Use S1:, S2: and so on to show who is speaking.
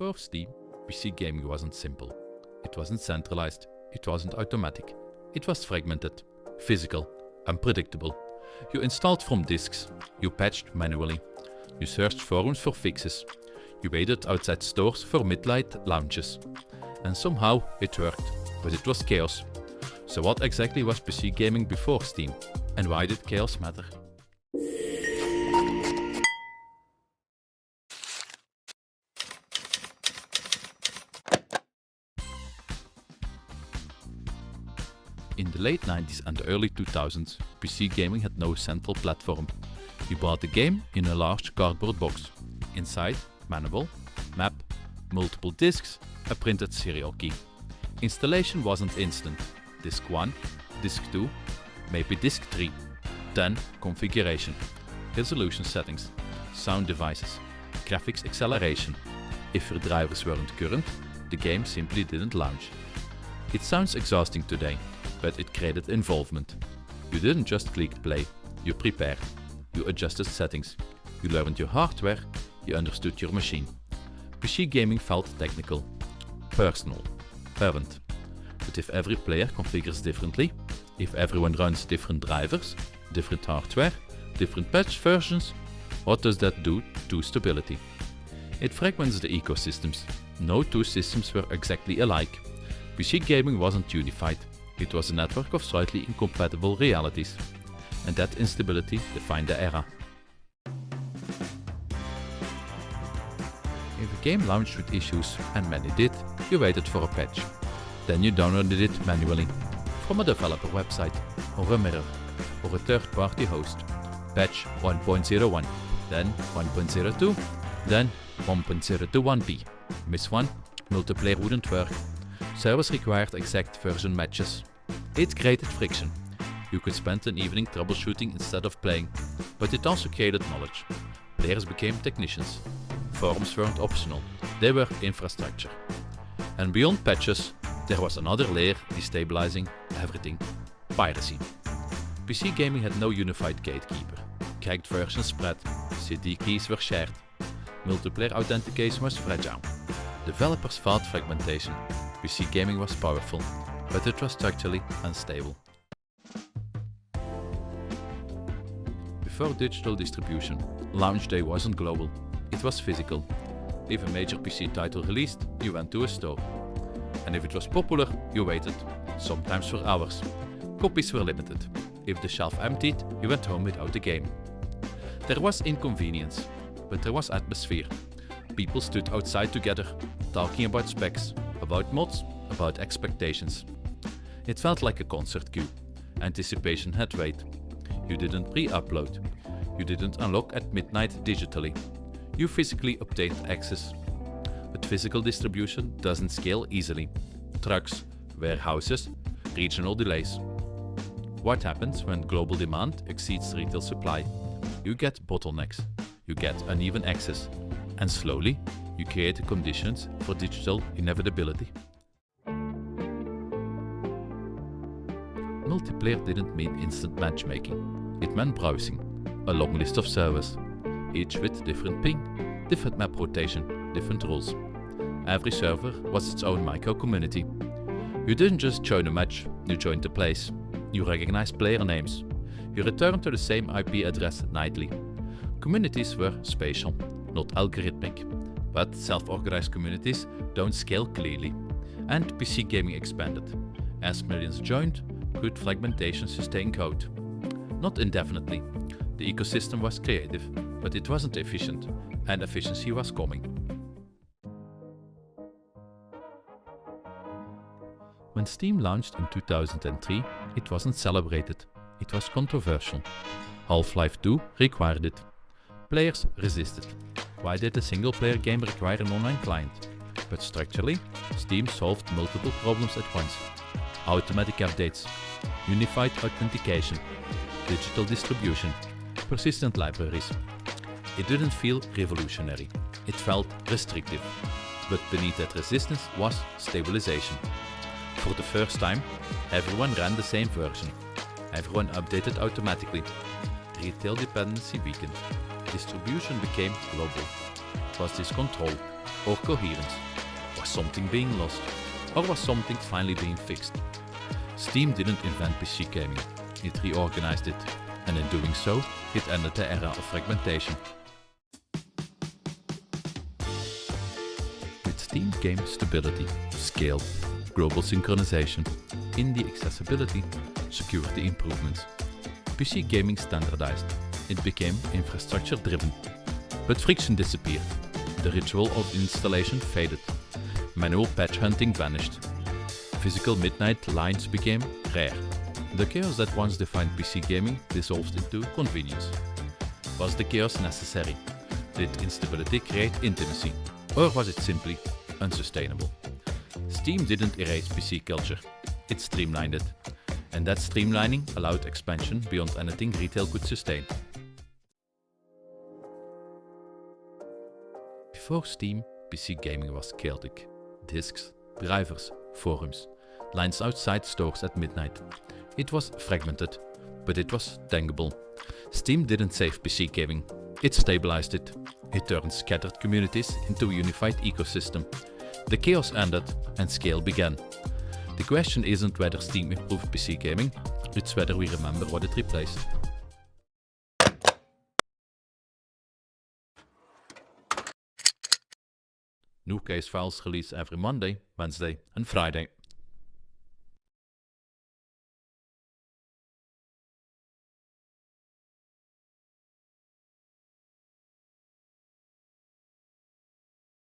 S1: Before Steam, PC gaming wasn't simple. It wasn't centralized, it wasn't automatic. It was fragmented, physical, unpredictable. You installed from disks, you patched manually, you searched forums for fixes, you waited outside stores for midnight launches. And somehow it worked, but it was chaos. So what exactly was PC gaming before Steam? And why did chaos matter? In the late 90s and the early 2000s, PC gaming had no central platform. You bought the game in a large cardboard box. Inside, manual, map, multiple disks, a printed serial key. Installation wasn't instant. Disk 1, Disk 2, maybe Disk 3. Then configuration, resolution settings, sound devices, graphics acceleration. If your drivers weren't current, the game simply didn't launch. It sounds exhausting today, but it created involvement. You didn't just click play, you prepared, you adjusted settings, you learned your hardware, you understood your machine. PC gaming felt technical, personal, urgent. But if every player configures differently, if everyone runs different drivers, different hardware, different patch versions, what does that do to stability? It fragments the ecosystems. No two systems were exactly alike. PC gaming wasn't unified. It was a network of slightly incompatible realities. And that instability defined the era. If a game launched with issues, and many did, you waited for a patch. Then you downloaded it manually, from a developer website, or a mirror, or a third-party host. Patch 1.01, then 1.02, then 1.021b. Miss one, multiplayer wouldn't work. Servers required exact version matches. It created friction. You could spend an evening troubleshooting instead of playing, but it also created knowledge. Players became technicians. Forums weren't optional, they were infrastructure. And beyond patches, there was another layer destabilizing everything: piracy. PC gaming had no unified gatekeeper. Cracked versions spread, CD keys were shared. Multiplayer authentication was fragile. Developers fought fragmentation. PC gaming was powerful, but it was structurally unstable. Before digital distribution, launch day wasn't global, it was physical. If a major PC title released, you went to a store. And if it was popular, you waited, sometimes for hours. Copies were limited. If the shelf emptied, you went home without the game. There was inconvenience, but there was atmosphere. People stood outside together, talking about specs, about mods, about expectations. It felt like a concert queue. Anticipation had weight. You didn't pre-upload. You didn't unlock at midnight digitally. You physically obtained access. But physical distribution doesn't scale easily. Trucks, warehouses, regional delays. What happens when global demand exceeds retail supply? You get bottlenecks. You get uneven access. And slowly, you create the conditions for digital inevitability. Multiplayer didn't mean instant matchmaking. It meant browsing, a long list of servers, each with different ping, different map rotation, different rules. Every server was its own micro-community. You didn't just join a match, you joined the place. You recognized player names. You returned to the same IP address nightly. Communities were spatial, not algorithmic. But self-organized communities don't scale clearly. And PC gaming expanded. As millions joined, could fragmentation sustain code? Not indefinitely. The ecosystem was creative, but it wasn't efficient, and efficiency was coming. When Steam launched in 2003, it wasn't celebrated, it was controversial. Half-Life 2 required it. Players resisted. Why did a single-player game require an online client? But structurally, Steam solved multiple problems at once. Automatic updates, unified authentication, digital distribution, persistent libraries. It didn't feel revolutionary, it felt restrictive. But beneath that resistance was stabilization. For the first time, everyone ran the same version. Everyone updated automatically. Retail dependency weakened. Distribution became global. Was this control? or coherence? Was something being lost? Or was something finally being fixed? Steam didn't invent PC gaming, it reorganized it, and in doing so, it ended the era of fragmentation. With Steam came stability, scale, global synchronization, indie accessibility, security improvements. PC gaming standardized, it became infrastructure driven. But friction disappeared, the ritual of installation faded, manual patch hunting vanished. Physical midnight lines became rare. The chaos that once defined PC gaming dissolved into convenience. Was the chaos necessary? Did instability create intimacy? Or was it simply unsustainable? Steam didn't erase PC culture, it streamlined it. And that streamlining allowed expansion beyond anything retail could sustain. Before Steam, PC gaming was chaotic. Disks, drivers, forums, lines outside stores at midnight. It was fragmented, but it was tangible. Steam didn't save PC gaming, it stabilized it. It turned scattered communities into a unified ecosystem. The chaos ended and scale began. The question isn't whether Steam improved PC gaming, it's whether we remember what it replaced. New case files release every Monday, Wednesday and Friday.